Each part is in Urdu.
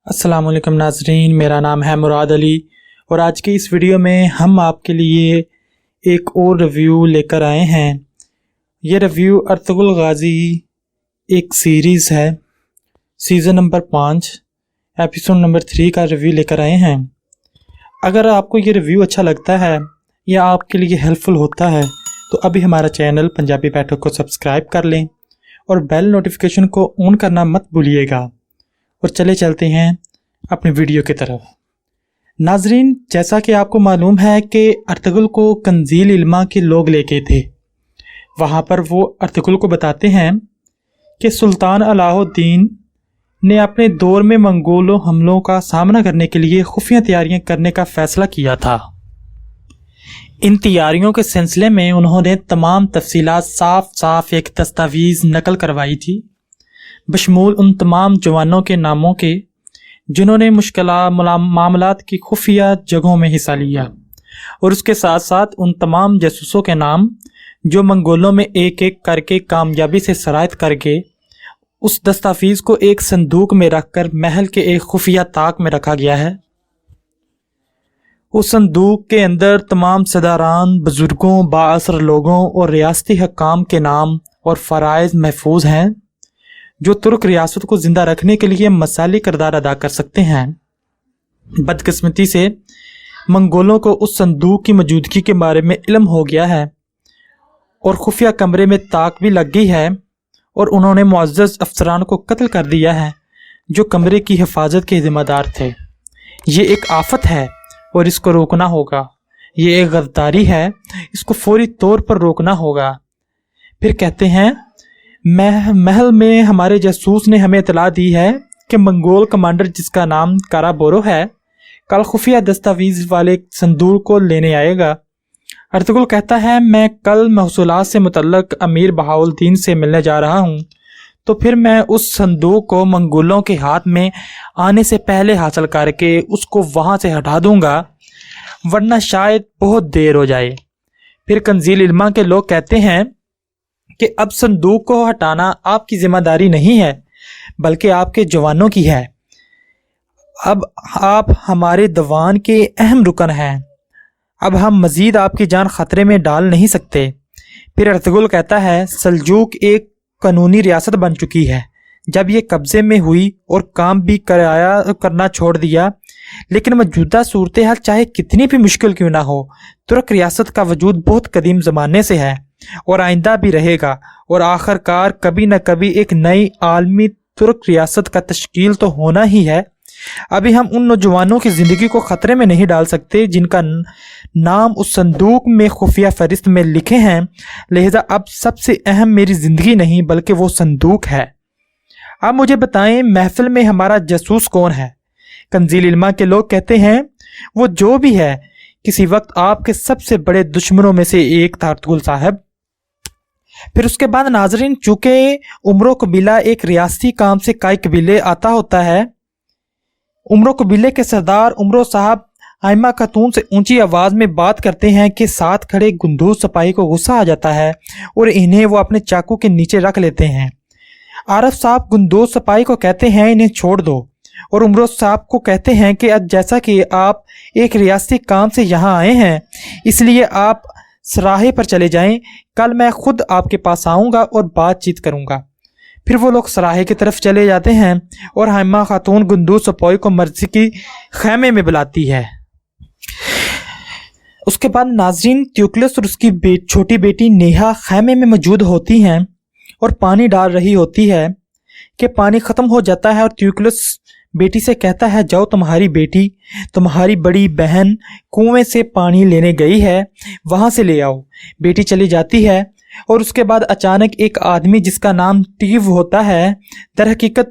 السلام علیکم ناظرین، میرا نام ہے مراد علی اور آج کی اس ویڈیو میں ہم آپ کے لیے ایک اور ریویو لے کر آئے ہیں۔ یہ ریویو ارطغرل غازی ایک سیریز ہے، سیزن نمبر 5 ایپیسوڈ نمبر 3 کا ریویو لے کر آئے ہیں۔ اگر آپ کو یہ ریویو اچھا لگتا ہے یا آپ کے لیے ہیلپ فل ہوتا ہے تو ابھی ہمارا چینل پنجابی بیٹھک کو سبسکرائب کر لیں اور بیل نوٹیفیکیشن کو آن کرنا مت بھولیے گا۔ اور چلتے ہیں اپنی ویڈیو کی طرف۔ ناظرین، جیسا کہ آپ کو معلوم ہے کہ ارطغرل کو کنزیل علما کے لوگ لے کے تھے۔ وہاں پر وہ ارطغرل کو بتاتے ہیں کہ سلطان علاء الدین نے اپنے دور میں منگولوں حملوں کا سامنا کرنے کے لیے خفیہ تیاریاں کرنے کا فیصلہ کیا تھا۔ ان تیاریوں کے سلسلے میں انہوں نے تمام تفصیلات صاف ایک دستاویز نقل کروائی تھی، بشمول ان تمام جوانوں کے ناموں کے جنہوں نے مشکلات معاملات کی خفیہ جگہوں میں حصہ لیا، اور اس کے ساتھ ساتھ ان تمام جاسوسوں کے نام جو منگولوں میں ایک ایک کر کے کامیابی سے سرایت کر گئے۔ اس دستاویز کو ایک صندوق میں رکھ کر محل کے ایک خفیہ طاق میں رکھا گیا ہے۔ اس صندوق کے اندر تمام صداران، بزرگوں، بااثر لوگوں اور ریاستی حکام کے نام اور فرائض محفوظ ہیں جو ترک ریاست کو زندہ رکھنے کے لیے مثالی کردار ادا کر سکتے ہیں۔ بدقسمتی سے منگولوں کو اس صندوق کی موجودگی کے بارے میں علم ہو گیا ہے اور خفیہ کمرے میں طاق بھی لگ گئی ہے، اور انہوں نے معزز افسران کو قتل کر دیا ہے جو کمرے کی حفاظت کے ذمہ دار تھے۔ یہ ایک آفت ہے اور اس کو روکنا ہوگا۔ یہ ایک غداری ہے، اس کو فوری طور پر روکنا ہوگا۔ پھر کہتے ہیں، محل میں ہمارے جاسوس نے ہمیں اطلاع دی ہے کہ منگول کمانڈر جس کا نام کارا بورو ہے کل خفیہ دستاویز والے صندوق کو لینے آئے گا۔ ارطغرل کہتا ہے، میں کل محصولات سے متعلق امیر بہاؤالدین سے ملنے جا رہا ہوں، تو پھر میں اس صندوق کو منگولوں کے ہاتھ میں آنے سے پہلے حاصل کر کے اس کو وہاں سے ہٹا دوں گا، ورنہ شاید بہت دیر ہو جائے۔ پھر کنزیل علما کے لوگ کہتے ہیں کہ اب صندوق کو ہٹانا آپ کی ذمہ داری نہیں ہے بلکہ آپ کے جوانوں کی ہے۔ اب آپ ہمارے دیوان کے اہم رکن ہیں، اب ہم مزید آپ کی جان خطرے میں ڈال نہیں سکتے۔ پھر ارطغرل کہتا ہے، سلجوق ایک قانونی ریاست بن چکی ہے جب یہ قبضے میں ہوئی اور کام بھی کرنا چھوڑ دیا، لیکن موجودہ صورتحال چاہے کتنی بھی مشکل کیوں نہ ہو، ترک ریاست کا وجود بہت قدیم زمانے سے ہے اور آئندہ بھی رہے گا، اور آخر کار کبھی نہ کبھی ایک نئی عالمی ترک ریاست کا تشکیل تو ہونا ہی ہے۔ ابھی ہم ان نوجوانوں کی زندگی کو خطرے میں نہیں ڈال سکتے جن کا نام اس صندوق میں خفیہ فہرست میں لکھے ہیں، لہذا اب سب سے اہم میری زندگی نہیں بلکہ وہ صندوق ہے۔ اب مجھے بتائیں، محفل میں ہمارا جاسوس کون ہے؟ کنزیل علما کے لوگ کہتے ہیں، وہ جو بھی ہے، کسی وقت آپ کے سب سے بڑے دشمنوں میں سے ایک تھا ارطغرل صاحب۔ پھر اس کے بعد ناظرین، چونکہ عمرو قبیلہ ایک ریاستی کام سے کئی قبیلے آتا ہوتا ہے، عمرو قبیلے کے سردار عمرو صاحب آئمہ خاتون سے اونچی آواز میں بات کرتے ہیں کہ ساتھ کھڑے گندوز سپاہی کو غصہ آ جاتا ہے اور انہیں وہ اپنے چاقو کے نیچے رکھ لیتے ہیں۔ عارف صاحب گندوز سپاہی کو کہتے ہیں، انہیں چھوڑ دو، اور عمرو صاحب کو کہتے ہیں کہ جیسا کہ آپ ایک ریاستی کام سے یہاں آئے ہیں اس لیے آپ سراہے پر چلے جائیں، کل میں خود آپ کے پاس آؤں گا اور بات چیت کروں گا۔ پھر وہ لوگ سراہے کی طرف چلے جاتے ہیں اور حائمہ خاتون گندوز سپاہی کو مرضی کی خیمے میں بلاتی ہے۔ اس کے بعد ناظرین، تیوکلس اور اس کی چھوٹی بیٹی نیہا خیمے میں موجود ہوتی ہیں اور پانی ڈال رہی ہوتی ہے کہ پانی ختم ہو جاتا ہے، اور تیوکلس بیٹی سے کہتا ہے، جاؤ، تمہاری بیٹی، تمہاری بڑی بہن کنویں سے پانی لینے گئی ہے، وہاں سے لے آؤ۔ بیٹی چلی جاتی ہے اور اس کے بعد اچانک ایک آدمی جس کا نام ٹیو ہوتا ہے، در حقیقت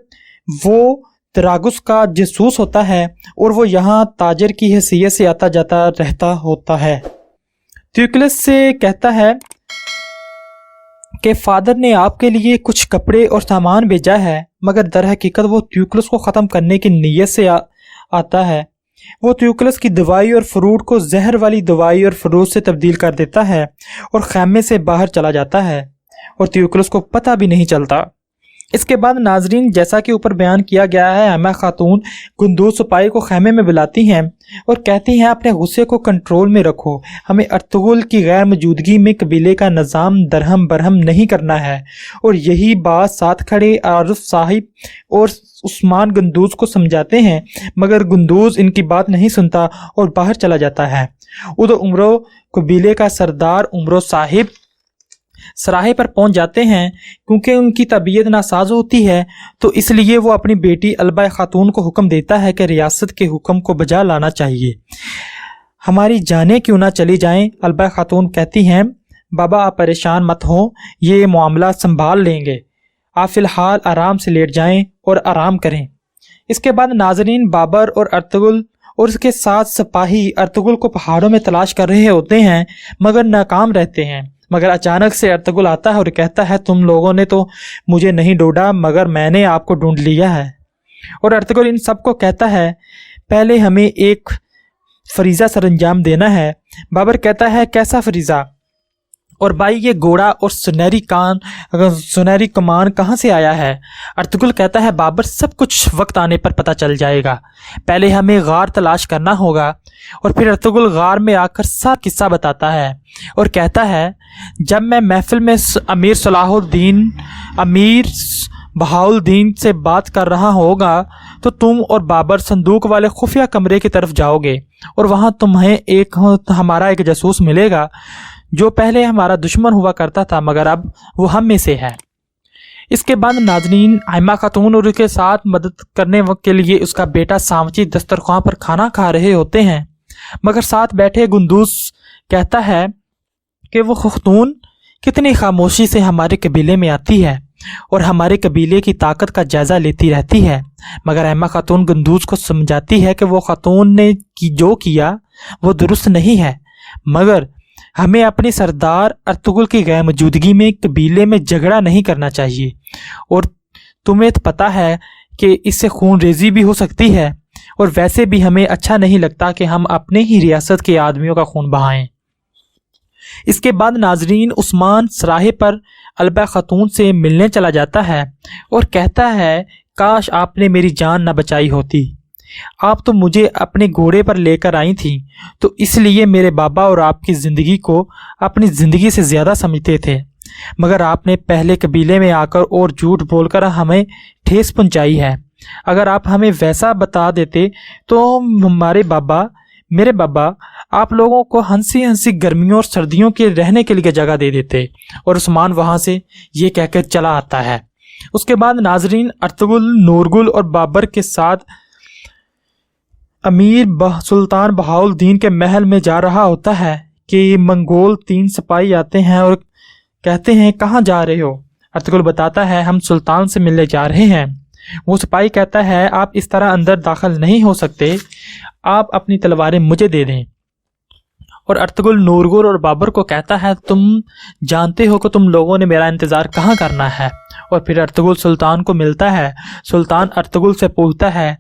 وہ تراگس کا جاسوس ہوتا ہے اور وہ یہاں تاجر کی حیثیت سے آتا جاتا رہتا ہوتا ہے۔ تیوکلس سے کہتا ہے کہ فادر نے آپ کے لیے کچھ کپڑے اور سامان بھیجا ہے، مگر در حقیقت وہ تیوکلس کو ختم کرنے کی نیت سے آتا ہے۔ وہ تیوکلس کی دوائی اور فروٹ کو زہر والی دوائی اور فروٹ سے تبدیل کر دیتا ہے اور خیمے سے باہر چلا جاتا ہے اور تیوکلس کو پتہ بھی نہیں چلتا۔ اس کے بعد ناظرین، جیسا کہ اوپر بیان کیا گیا ہے، ایما خاتون گندوز سپاہی کو خیمے میں بلاتی ہیں اور کہتی ہیں اپنے غصے کو کنٹرول میں رکھو، ہمیں ارطغرل کی غیر موجودگی میں قبیلے کا نظام درہم برہم نہیں کرنا ہے۔ اور یہی بات ساتھ کھڑے عارف صاحب اور عثمان گندوز کو سمجھاتے ہیں، مگر گندوز ان کی بات نہیں سنتا اور باہر چلا جاتا ہے۔ ادھر عمرو قبیلے کا سردار عمرو صاحب سراہے پر پہنچ جاتے ہیں، کیونکہ ان کی طبیعت ناساز ہوتی ہے تو اس لیے وہ اپنی بیٹی البا خاتون کو حکم دیتا ہے کہ ریاست کے حکم کو بجا لانا چاہیے، ہماری جانیں کیوں نہ چلی جائیں۔ البا خاتون کہتی ہیں، بابا آپ پریشان مت ہوں، یہ معاملہ سنبھال لیں گے، آپ فی الحال آرام سے لیٹ جائیں اور آرام کریں۔ اس کے بعد ناظرین، بابر اور ارطغرل اور اس کے ساتھ سپاہی ارطغرل کو پہاڑوں میں تلاش کر رہے ہوتے ہیں مگر ناکام رہتے ہیں۔ مگر اچانک سے ارطغرل آتا ہے اور کہتا ہے، تم لوگوں نے تو مجھے نہیں ڈھونڈا مگر میں نے آپ کو ڈھونڈ لیا ہے۔ اور ارطغرل ان سب کو کہتا ہے، پہلے ہمیں ایک فریضہ سر انجام دینا ہے۔ بابر کہتا ہے، کیسا فریضہ؟ اور بھائی یہ گھوڑا اور سنہری کمان کہاں سے آیا ہے؟ ارطغرل کہتا ہے، بابر سب کچھ وقت آنے پر پتہ چل جائے گا، پہلے ہمیں غار تلاش کرنا ہوگا۔ اور پھر ارطغرل غار میں آ کر سارا قصہ بتاتا ہے اور کہتا ہے، جب میں محفل میں امیر بہاؤالدین سے بات کر رہا ہوگا تو تم اور بابر صندوق والے خفیہ کمرے کی طرف جاؤ گے اور وہاں تمہیں ہمارا ایک جاسوس ملے گا جو پہلے ہمارا دشمن ہوا کرتا تھا مگر اب وہ ہم میں سے ہے۔ اس کے بعد ناظرین، ایما خاتون اور اس کے ساتھ مدد کرنے کے لیے اس کا بیٹا سامچی دسترخوان پر کھانا کھا رہے ہوتے ہیں، مگر ساتھ بیٹھے گندوز کہتا ہے کہ وہ خاتون کتنی خاموشی سے ہمارے قبیلے میں آتی ہے اور ہمارے قبیلے کی طاقت کا جائزہ لیتی رہتی ہے، مگر ایما خاتون گندوز کو سمجھاتی ہے کہ وہ خاتون نے جو کیا وہ درست نہیں ہے، مگر ہمیں اپنے سردار ارطغرل کی غیر موجودگی میں قبیلے میں جھگڑا نہیں کرنا چاہیے، اور تمہیں پتہ ہے کہ اس سے خون ریزی بھی ہو سکتی ہے، اور ویسے بھی ہمیں اچھا نہیں لگتا کہ ہم اپنے ہی ریاست کے آدمیوں کا خون بہائیں۔ اس کے بعد ناظرین، عثمان سراہے پر البا خاتون سے ملنے چلا جاتا ہے اور کہتا ہے، کاش آپ نے میری جان نہ بچائی ہوتی، آپ تو مجھے اپنے گھوڑے پر لے کر آئی تھیں تو اس لیے میرے بابا اور آپ کی زندگی کو اپنی زندگی سے زیادہ سمجھتے تھے، مگر آپ نے پہلے قبیلے میں آ کر اور جھوٹ بول کر ہمیں ٹھیس پہنچائی ہے۔ اگر آپ ہمیں ویسا بتا دیتے تو میرے بابا آپ لوگوں کو ہنسی گرمیوں اور سردیوں کے رہنے کے لیے جگہ دے دیتے۔ اور عثمان وہاں سے یہ کہہ کر چلا آتا ہے۔ اس کے بعد ناظرین، ارطغرل نورگل اور بابر کے ساتھ امیر سلطان بہاؤالدین کے محل میں جا رہا ہوتا ہے کہ منگول 3 سپاہی آتے ہیں اور کہتے ہیں، کہاں جا رہے ہو؟ ارطغرل بتاتا ہے، ہم سلطان سے ملنے جا رہے ہیں۔ وہ سپاہی کہتا ہے، آپ اس طرح اندر داخل نہیں ہو سکتے، آپ اپنی تلواریں مجھے دے دیں۔ اور ارطغرل نورگل اور بابر کو کہتا ہے، تم جانتے ہو کہ تم لوگوں نے میرا انتظار کہاں کرنا ہے۔ اور پھر ارطغرل سلطان کو ملتا ہے۔ سلطان ارطغرل سے پوچھتا ہے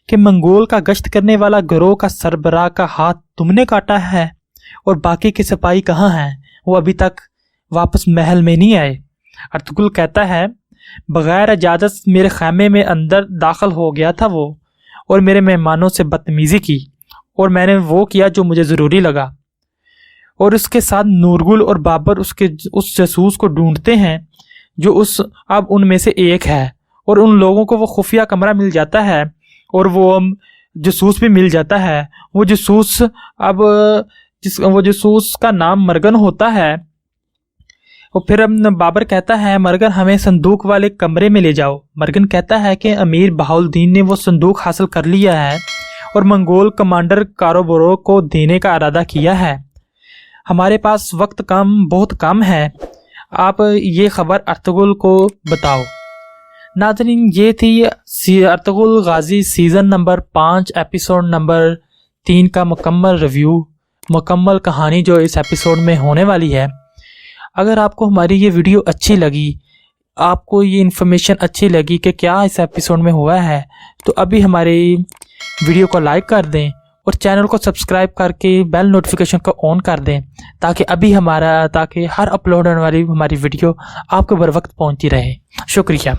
کہ منگول کا گشت کرنے والا گروہ کا سربراہ کا ہاتھ تم نے کاٹا ہے اور باقی کے سپاہی کہاں ہیں؟ وہ ابھی تک واپس محل میں نہیں آئے۔ ارطغرل کہتا ہے، بغیر اجازت میرے خیمے میں اندر داخل ہو گیا تھا وہ، اور میرے مہمانوں سے بدتمیزی کی، اور میں نے وہ کیا جو مجھے ضروری لگا۔ اور اس کے ساتھ نورگل اور بابر اس جاسوس کو ڈھونڈتے ہیں جو اب ان میں سے ایک ہے، اور ان لوگوں کو وہ خفیہ کمرہ مل جاتا ہے اور وہ جاسوس بھی مل جاتا ہے۔ وہ جاسوس کا نام مرگن ہوتا ہے۔ اور پھر بابر کہتا ہے، مرگن ہمیں صندوق والے کمرے میں لے جاؤ۔ مرگن کہتا ہے کہ امیر بہاؤالدین نے وہ صندوق حاصل کر لیا ہے اور منگول کمانڈر کاروبورو کو دینے کا ارادہ کیا ہے، ہمارے پاس وقت بہت کم ہے، آپ یہ خبر ارطغرل کو بتاؤ۔ ناظرین، یہ تھی Ertugrul Ghazi season number 5 episode number 3 کا مکمل ریویو، مکمل کہانی جو اس ایپیسوڈ میں ہونے والی ہے۔ اگر آپ کو ہماری یہ ویڈیو اچھی لگی، آپ کو یہ انفارمیشن اچھی لگی کہ کیا اس ایپیسوڈ میں ہوا ہے، تو ابھی ہماری ویڈیو کو لائک کر دیں اور چینل کو سبسکرائب کر کے بیل نوٹیفیکیشن کو آن کر دیں تاکہ ہر اپلوڈ ہونے والی ہماری ویڈیو آپ کو بر وقت پہنچتی رہے. شکریہ.